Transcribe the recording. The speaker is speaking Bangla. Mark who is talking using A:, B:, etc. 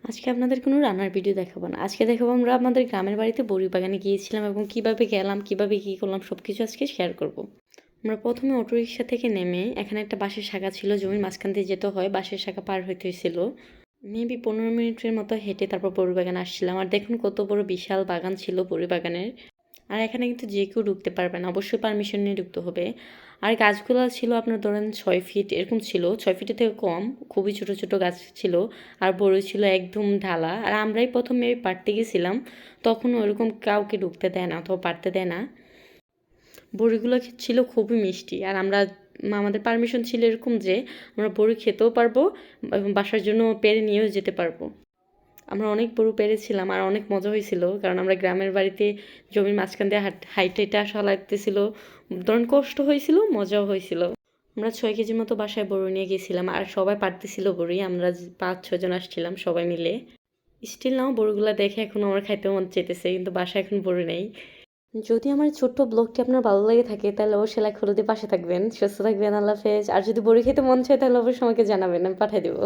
A: আজকে আপনাদের কোনো রান্নার ভিডিও দেখাবো না। আজকে দেখাবো আমরা আমাদের গ্রামের বাড়িতে বড়ি বাগানে গিয়েছিলাম এবং কিভাবে গেলাম, কিভাবে কী করলাম সবকিছু আজকে শেয়ার করব। আমরা প্রথমে অটোরিকশা থেকে নেমে এখানে একটা বাঁশের শাখা ছিল, জমির মাঝখান দিয়ে যেতে হয়, বাঁশের শাখা পার হইতে হয়েছিল। মেবি 15 মিনিটের মতো হেঁটে তারপর বড়ি বাগানে আসছিলাম। আর দেখুন কত বড় বিশাল বাগান ছিল বড়ি বাগানের। আর এখানে কিন্তু যে কেউ ঢুকতে পারবে না, অবশ্যই পারমিশন নিয়ে ঢুকতে হবে। আর গাছগুলো ছিল আপনার ধরেন 6 ফিট এরকম ছিল, 6 ফিটের থেকে কম, খুবই ছোট ছোট গাছ ছিল। আর বড় ছিল একদম ঢালা। আর আমরাই প্রথমে পাড়তে গেছিলাম, তখন ওরকম কাউকে ঢুকতে দেয় না অথবা পারতে দেয় না। বড়িগুলো ছিল খুবই মিষ্টি। আর আমরা আমাদের পারমিশন ছিল এরকম যে আমরা বড়ি খেতেও পারবো এবং বাসার জন্য পেরে নিয়েও যেতে পারবো। আমরা অনেক বড় পেরেছিলাম আর অনেক মজা হয়েছিল, কারণ আমরা গ্রামের বাড়িতে জমির মাঝখান দিয়ে হাইটে হাইটে আসা লাগতেছিল, ধরুন কষ্ট হয়েছিল, মজাও হয়েছিল। আমরা 6 কেজির মতো বাসায় বড়ি নিয়ে গেছিলাম আর সবাই পারতেছিল বড়ি, আমরা 5-6 জন আসছিলাম সবাই মিলে। স্টিল নাও বড়িগুলো দেখে এখন আমার খাইতে মন চাইতেছে, কিন্তু বাসায় এখন বড়ি নেই। যদি আমার ছোট্ট ব্লগটি আপনার ভালো লাগে থাকে তাহলে অবশ্যই লাইক করে দিয়ে পাশে থাকবেন। সুস্থ থাকবেন, আল্লাহ হাফেজ। আর যদি বড়ি খেতে মন চায় তাহলে অবশ্যই আমাকে জানাবেন, আমি পাঠিয়ে দেবো।